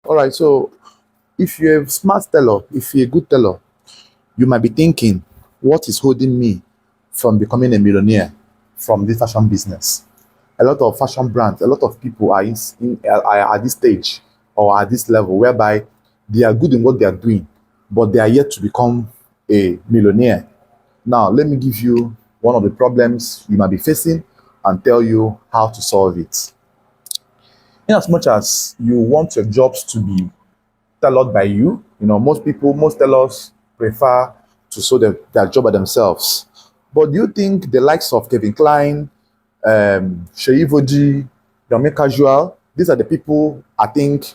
All right, so if you're a smart teller, if you're a good teller, you might be thinking, what is holding me from becoming a millionaire from this fashion business? A lot of fashion brands, a lot of people are at this stage or at this level whereby they are good in what they are doing, but they are yet to become a millionaire. Now, let me give you one of the problems you might be facing and tell you how to solve it. In as much as you want your jobs to be tailored by you, most tailors prefer to sew their job by themselves. But do you think the likes of Kevin Klein, Sheyi Voji, Yomi Casual, these are the people I think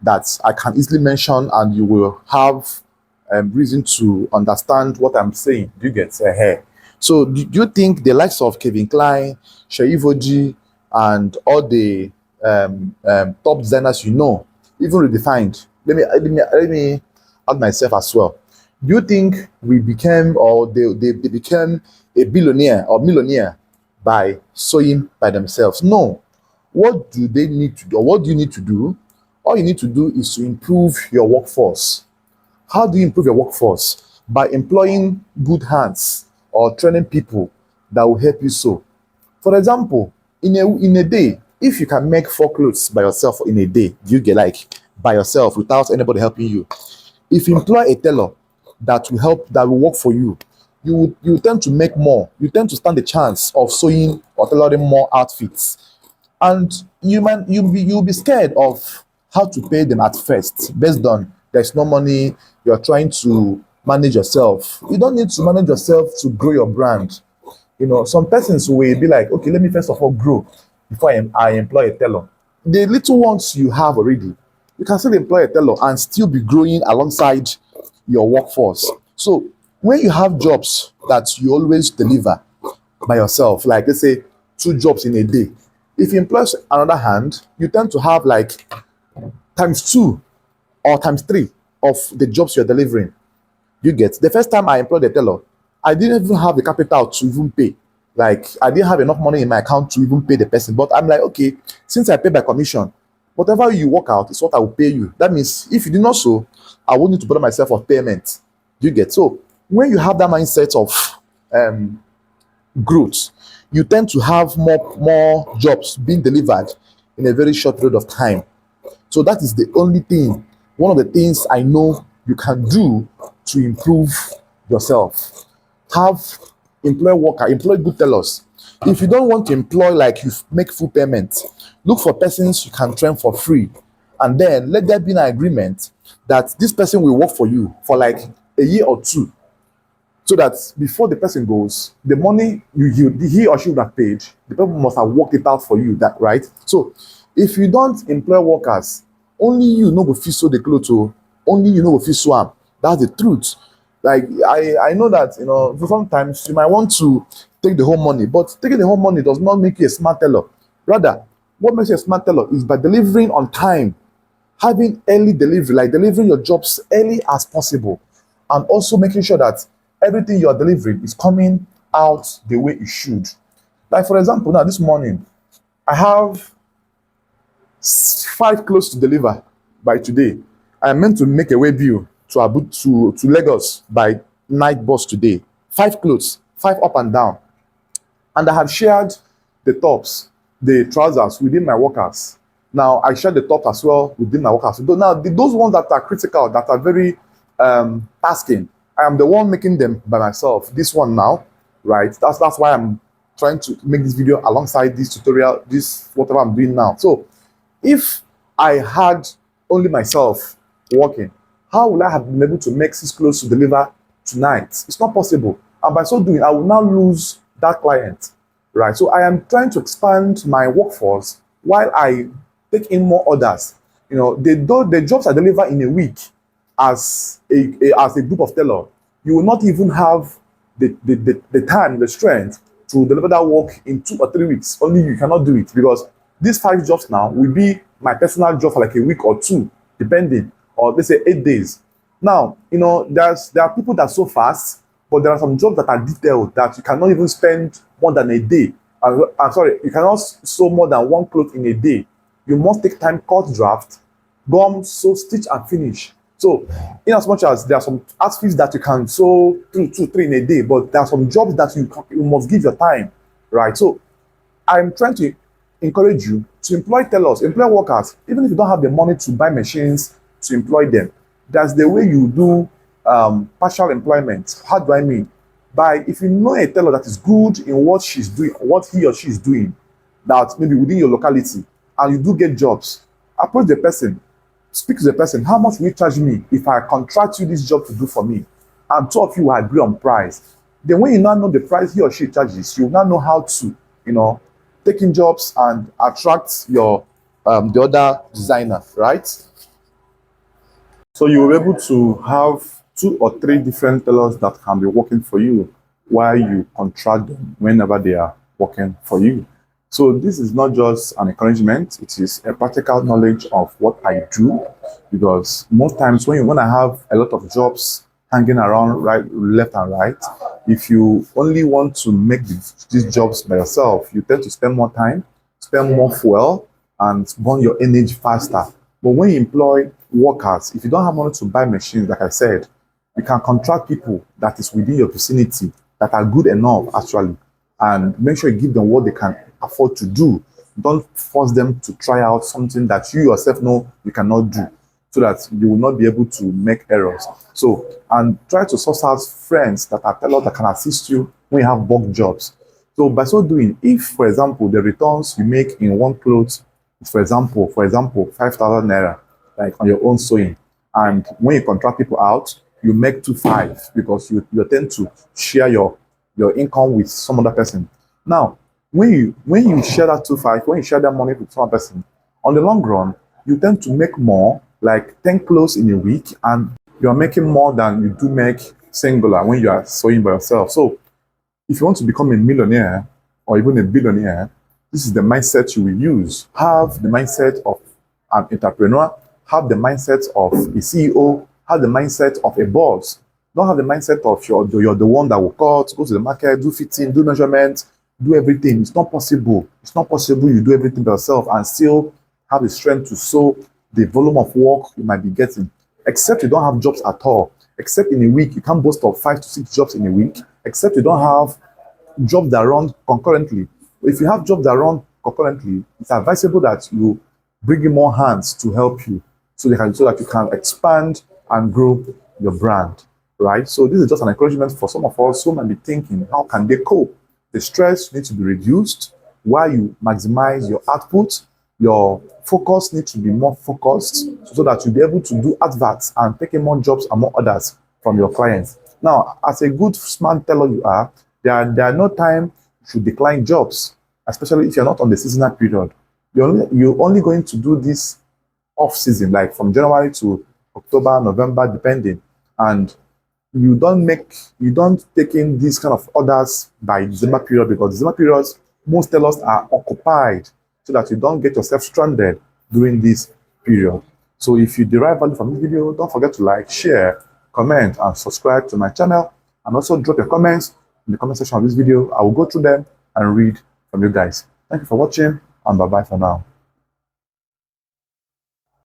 that I can easily mention and you will have reason to understand what I'm saying. Do you get hair? So do you think the likes of Kevin Klein, Sheyi Voji, and all the top designers even Redefined, let me add myself as well. Do you think we became or they became a billionaire or millionaire by sewing by themselves? No. What do they need to do? Or what do you need to do? All you need to do is to improve your workforce. How do you improve your workforce? By employing good hands or training people that will help you sew. For example, in a day, if you can make 4 clothes by yourself in a day, you get like by yourself without anybody helping you. If you employ a tailor that will work for you, you tend to make more. You tend to stand a chance of sewing or tailoring more outfits, and you'll be scared of how to pay them at first based on there's no money. You're trying to manage yourself. You don't need to manage yourself to grow your brand. Some persons will be like, okay, let me first of all grow before I employ a tailor. The little ones you have already, you can still employ a tailor and still be growing alongside your workforce. So when you have jobs that you always deliver by yourself, like let's say 2 jobs in a day, if you employ another hand, you tend to have like times two or times three of the jobs you're delivering. You get the first time I employed a tailor, I didn't even have the capital to even pay. Like I didn't have enough money in my account to even pay the person. But I'm like, okay, since I pay by commission, whatever you work out is what I will pay you. That means if you do not so, I won't need to bother myself of payment. You get so when you have that mindset of um, growth, you tend to have more jobs being delivered in a very short period of time. So that is the only thing, one of the things I know you can do to improve yourself. Have employ good tellers. If you don't want to employ like you make full payment, look for persons you can train for free. And then let there be an agreement that this person will work for you for like a year or two, so that before the person goes, the money he or she would have paid, the people must have worked it out for you. That right? So if you don't employ workers, only you know go fit sew the clothes. Oh, only you know go fit sew am. That's the truth. Like I know that for sometimes you might want to take the whole money, but taking the whole money does not make you a smart teller. Rather, what makes you a smart teller is by delivering on time, having early delivery, like delivering your jobs early as possible, and also making sure that everything you are delivering is coming out the way it should. Like for example, now this morning, I have 5 clothes to deliver by today. I am meant to make a way bill to Lagos by night bus today. 5 clothes, 5 up and down. And I have shared the tops, the trousers within my workers. Now I share the top as well within my workers. Now those ones that are critical, that are very tasking, I am the one making them by myself. This one now, right? That's why I'm trying to make this video alongside this tutorial, this whatever I'm doing now. So if I had only myself working, how would I have been able to make 6 clothes to deliver tonight? It's not possible. And by so doing, I will now lose that client, right? So I am trying to expand my workforce while I take in more orders. The jobs I deliver in a week as a group of tailor, you will not even have the time, the strength to deliver that work in 2 or 3 weeks. Only you cannot do it because these 5 jobs now will be my personal job for like a week or two, depending, or let's say 8 days. Now, there are people that sew fast, but there are some jobs that are detailed that you cannot even spend more than a day. I'm sorry, you cannot sew more than 1 cloth in a day. You must take time, cut draft, gum, sew, stitch, and finish. So, in as much as there are some outfits that you can sew two, three in a day, but there are some jobs that you must give your time, right? So, I'm trying to encourage you to employ tailors, employ workers, even if you don't have the money to buy machines to employ them. That's the way you do partial employment. How do I mean? By if you know a tailor that is good in what she's doing, what he or she is doing, that maybe within your locality, and you do get jobs, approach the person, speak to the person, how much will you charge me if I contract you this job to do for me? And two of you will agree on price. Then when you now know the price he or she charges, you now know how to, take in jobs and attract your the other designer, right? So you will be able to have 2 or 3 different tailors that can be working for you while you contract them whenever they are working for you. So this is not just an encouragement, it is a practical knowledge of what I do, because most times when you want to have a lot of jobs hanging around right, left and right, if you only want to make these jobs by yourself, you tend to spend more time, spend more fuel, and burn your energy faster. But when you employ workers, if you don't have money to buy machines, like I said, you can contract people that is within your vicinity that are good enough actually, and make sure you give them what they can afford to do. Don't force them to try out something that you yourself know you cannot do, so that you will not be able to make errors. So, and try to source out friends that are tailors that can assist you when you have bulk jobs. So by so doing, if for example the returns you make in one clothes is for example 5,000 naira, like on your own sewing, and when you contract people out, you make 2,500 because you tend to share your income with some other person. Now, when you share that 2,500, when you share that money with some person, on the long run, you tend to make more, like 10 clothes in a week, and you are making more than you do make singular when you are sewing by yourself. So if you want to become a millionaire or even a billionaire, this is the mindset you will use. Have the mindset of an entrepreneur, have the mindset of a CEO, have the mindset of a boss. Don't have the mindset of you're the one that will cut, go to the market, do fitting, do measurement, do everything. It's not possible. It's not possible you do everything by yourself and still have the strength to sew the volume of work you might be getting. Except you don't have jobs at all. Except in a week, you can't boast of 5 to 6 jobs in a week. Except you don't have jobs that run concurrently. If you have jobs that run concurrently, it's advisable that you bring in more hands to help you so that you can expand and grow your brand, right? So this is just an encouragement for some of us who might be thinking, how can they cope? The stress needs to be reduced while you maximize your output. Your focus needs to be more focused so that you'll be able to do adverts and take in more jobs and more orders from your clients. Now, as a good smart tailor you are, there are no time to decline jobs, especially if you're not on the seasonal period. You're only going to do this off season, like from January to October, November, depending. And you don't take in these kind of orders by December period, because December periods, most tailors are occupied, so that you don't get yourself stranded during this period. So if you derive value from this video, don't forget to like, share, comment, and subscribe to my channel. And also drop your comments in the comment section of this video. I will go through them and read from you guys. Thank you for watching, and bye-bye for now.